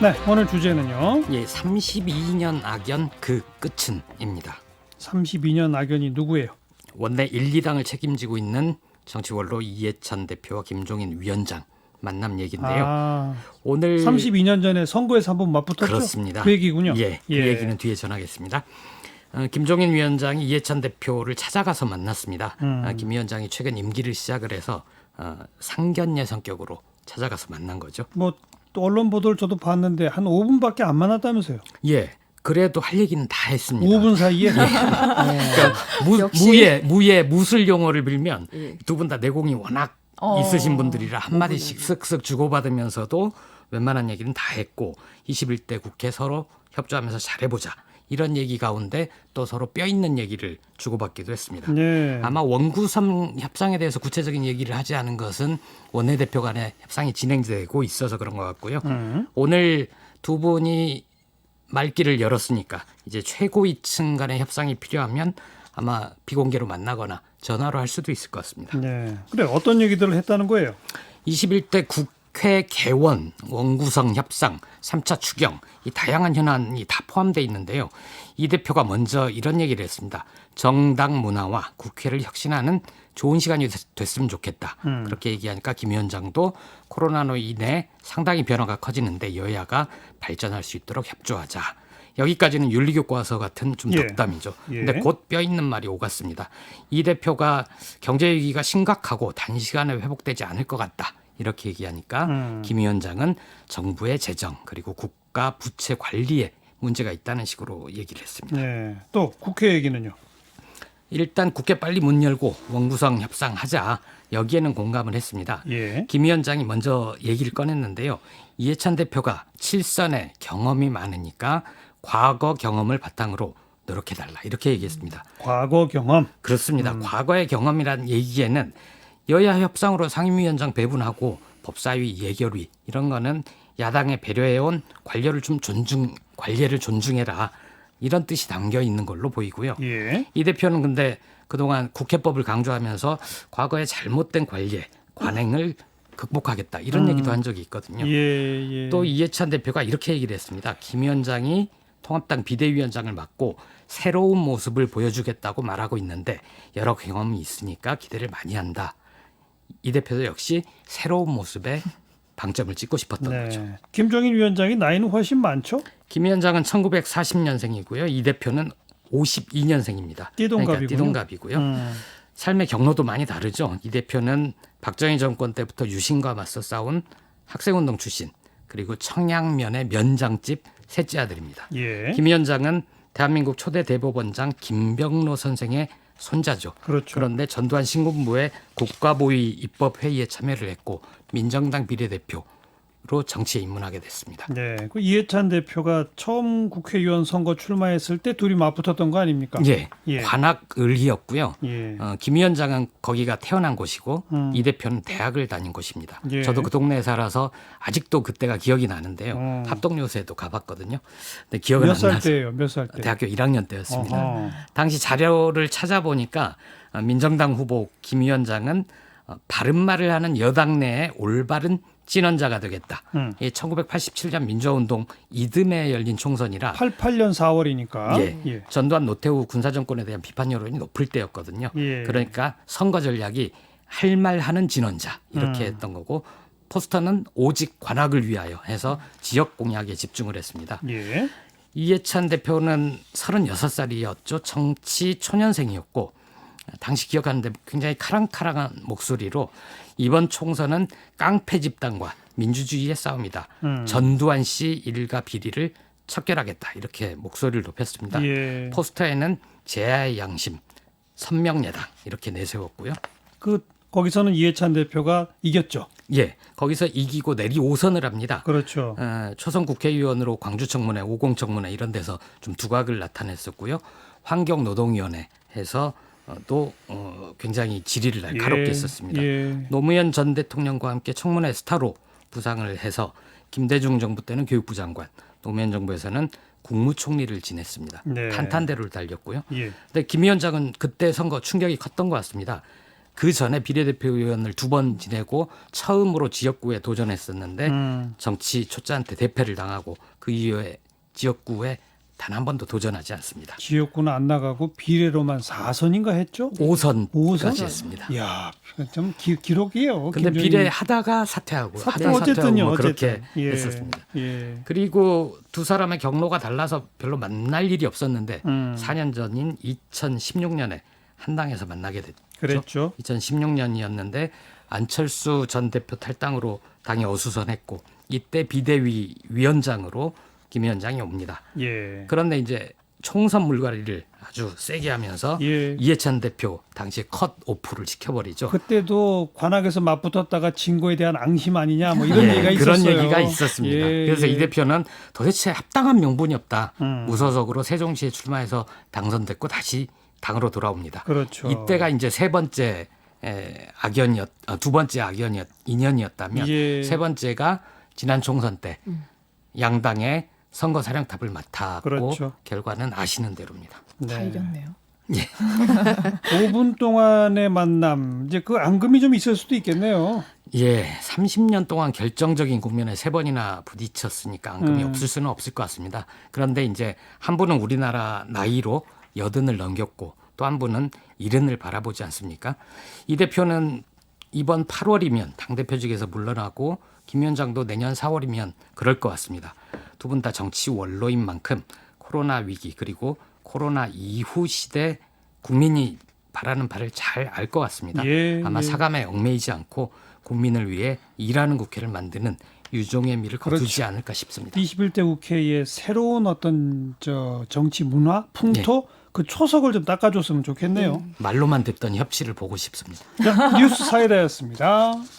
네, 오늘 주제는요. 예, 32년 악연 그 끝은입니다. 32년 악연이 누구예요? 원내 1, 2당을 책임지고 있는 정치원로 이해찬 대표와 김종인 위원장 만남 얘기인데요. 오늘 32년 전에 선거에서 한번 맞붙었죠? 그렇습니다. 그 얘기군요. 예, 그 얘기는 뒤에 전하겠습니다. 김종인 위원장이 이해찬 대표를 찾아가서 만났습니다. 김 위원장이 최근 임기를 시작을 해서 상견례 성격으로 찾아가서 만난 거죠. 또 언론 보도를 저도 봤는데 한 5분밖에 안 만났다면서요? 예. 그래도 할 얘기는 다 했습니다. 5분 사이에? 그러니까 무예 무술 용어를 빌면 두 분 다 내공이 워낙 있으신 분들이라 한마디씩 쓱쓱 주고받으면서도 웬만한 얘기는 다 했고 21대 국회 서로 협조하면서 잘해보자. 이런 얘기 가운데 또 서로 뼈 있는 얘기를 주고받기도 했습니다. 네. 아마 원구성 협상에 대해서 구체적인 얘기를 하지 않은 것은 원내대표 간의 협상이 진행되고 있어서 그런 것 같고요. 오늘 두 분이 말길을 열었으니까 이제 최고위층 간의 협상이 필요하면 아마 비공개로 만나거나 전화로 할 수도 있을 것 같습니다. 네. 그래, 어떤 얘기들을 했다는 거예요? 21대 국회 개원, 원구성 협상, 3차 추경 이 다양한 현안이 다 포함되어 있는데요. 이 대표가 먼저 이런 얘기를 했습니다. 정당 문화와 국회를 혁신하는 좋은 시간이 됐으면 좋겠다. 그렇게 얘기하니까 김 위원장도 코로나로 인해 상당히 변화가 커지는데 여야가 발전할 수 있도록 협조하자. 여기까지는 윤리교과서 같은 좀 덕담이죠. 근데 곧 뼈 있는 말이 오갔습니다. 이 대표가 경제 위기가 심각하고 단시간에 회복되지 않을 것 같다. 이렇게 얘기하니까 김 위원장은 정부의 재정 그리고 국가 부채 관리에 문제가 있다는 식으로 얘기를 했습니다. 네. 또 국회 얘기는요? 일단 국회 빨리 문 열고 원구성 협상하자. 여기에는 공감을 했습니다. 예. 김 위원장이 먼저 얘기를 꺼냈는데요. 이해찬 대표가 7선의 경험이 많으니까 과거 경험을 바탕으로 노력해달라. 이렇게 얘기했습니다. 과거 경험? 그렇습니다. 과거의 경험이란 얘기에는 여야 협상으로 상임위원장 배분하고 법사위 예결위 이런 거는 야당에 배려해온 관례를 존중해라. 이런 뜻이 담겨 있는 걸로 보이고요. 예. 이 대표는 근데 그동안 국회법을 강조하면서 과거의 잘못된 관례, 관행을 극복하겠다. 이런 얘기도 한 적이 있거든요. 예. 또 이해찬 대표가 이렇게 얘기를 했습니다. 김 위원장이 통합당 비대위원장을 맡고 새로운 모습을 보여주겠다고 말하고 있는데 여러 경험이 있으니까 기대를 많이 한다. 이 대표도 역시 새로운 모습에 방점을 찍고 싶었던 거죠. 김종인 위원장이 나이는 훨씬 많죠? 김 위원장은 1940년생이고요. 이 대표는 52년생입니다. 그러니까 띠동갑이고요. 삶의 경로도 많이 다르죠. 이 대표는 박정희 정권 때부터 유신과 맞서 싸운 학생운동 출신 그리고 청양면의 면장집 셋째 아들입니다. 예. 김 위원장은 대한민국 초대 대법원장 김병로 선생의 손자죠. 그렇죠. 그런데 전두환 신군부의 국가보위 입법회의에 참여를 했고 민정당 비례대표로 정치에 입문하게 됐습니다. 네, 그 이해찬 대표가 처음 국회의원 선거 출마했을 때 둘이 맞붙었던 거 아닙니까? 예, 관악을이었고요. 예. 김 위원장은 거기가 태어난 곳이고 이 대표는 대학을 다닌 곳입니다. 예. 저도 그 동네에 살아서 아직도 그때가 기억이 나는데요. 합동요새도 가봤거든요. 근데 기억은 몇 안 살 나서 때예요? 몇 살 때? 대학교 1학년 때였습니다. 어허. 당시 자료를 찾아보니까 민정당 후보 김 위원장은 바른말을 하는 여당 내에 올바른 진언자가 되겠다. 1987년 민주화운동 이듬해에 열린 총선이라 88년 4월이니까. 전두환 노태우 군사정권에 대한 비판 여론이 높을 때였거든요. 그러니까 선거 전략이 할 말 하는 진언자 이렇게 했던 거고 포스터는 오직 관악을 위하여 해서 지역 공약에 집중을 했습니다. 예. 이해찬 대표는 36살이었죠. 정치 초년생이었고 당시 기억하는데 굉장히 카랑카랑한 목소리로 이번 총선은 깡패 집단과 민주주의의 싸움이다. 전두환 씨 일가 비리를 척결하겠다. 이렇게 목소리를 높였습니다. 예. 포스터에는 제야의 양심, 선명예당 이렇게 내세웠고요. 거기서는 이해찬 대표가 이겼죠. 예, 거기서 이기고 내리 5선을 합니다. 그렇죠. 초선 국회의원으로 광주청문회, 오공청문회 이런 데서 좀 두각을 나타냈었고요. 환경노동위원회 해서 또 굉장히 질의를 날카롭게 했었습니다. 노무현 전 대통령과 함께 청문회 스타로 부상을 해서 김대중 정부 때는 교육부 장관, 노무현 정부에서는 국무총리를 지냈습니다. 탄탄대로를 달렸고요. 근데 김 위원장은 그때 선거 충격이 컸던 것 같습니다. 그 전에 비례대표 의원을 2번 지내고 처음으로 지역구에 도전했었는데 정치 초짜한테 대패를 당하고 그 이후에 지역구에 단 한 번도 도전하지 않습니다. 지역구는 안 나가고 비례로만 4선인가 했죠? 5선까지 했습니다. 이야, 좀 기록이에요. 근데 김정일. 비례 하다가 사퇴하고 하다가 어쨌든요. 뭐 그렇게 어쨌든. 예, 했었습니다. 예. 그리고 두 사람의 경로가 달라서 별로 만날 일이 없었는데 4년 전인 2016년에 한당에서 만나게 됐죠. 그랬죠. 2016년이었는데 안철수 전 대표 탈당으로 당이 어수선했고 이때 비대위 위원장으로 김 위원장이 옵니다. 예. 그런데 이제 총선 물갈이를 아주 세게 하면서 예. 이해찬 대표 당시에 컷 오프를 시켜버리죠. 그때도 관악에서 맞붙었다가 진 거에 대한 앙심 아니냐 뭐 이런 얘기가 있었어요. 그런 얘기가 있었습니다. 예, 그래서 예. 이 대표는 도대체 합당한 명분이 없다. 무소속으로 세종시에 출마해서 당선됐고 다시 당으로 돌아옵니다. 그렇죠. 이때가 이제 세 번째 두 번째 인연이었다면 예. 세 번째가 지난 총선 때 양당의 선거 사령탑을 맡았고 그렇죠. 결과는 아시는 대로입니다. 다 이겼네요. 5분 동안의 만남 이제 그 앙금이 좀 있을 수도 있겠네요. 예, 30년 동안 결정적인 국면에 3번이나 부딪혔으니까 앙금이 없을 수는 없을 것 같습니다. 그런데 이제 한 분은 우리나라 나이로 80을 넘겼고 또 한 분은 70을 바라보지 않습니까? 이 대표는 이번 8월이면 당대표직에서 물러나고 김 위원장도 내년 4월이면 그럴 것 같습니다. 두 분 다 정치 원로인 만큼 코로나 위기 그리고 코로나 이후 시대 국민이 바라는 바를 잘 알 것 같습니다. 예, 아마 예. 사감에 얽매이지 않고 국민을 위해 일하는 국회를 만드는 유종의 미를 거두지 그렇죠. 않을까 싶습니다. 21대 국회의 새로운 어떤 정치 문화, 풍토 그 초석을 좀 닦아줬으면 좋겠네요. 말로만 듣던 협치를 보고 싶습니다. 자, 뉴스 사이다였습니다.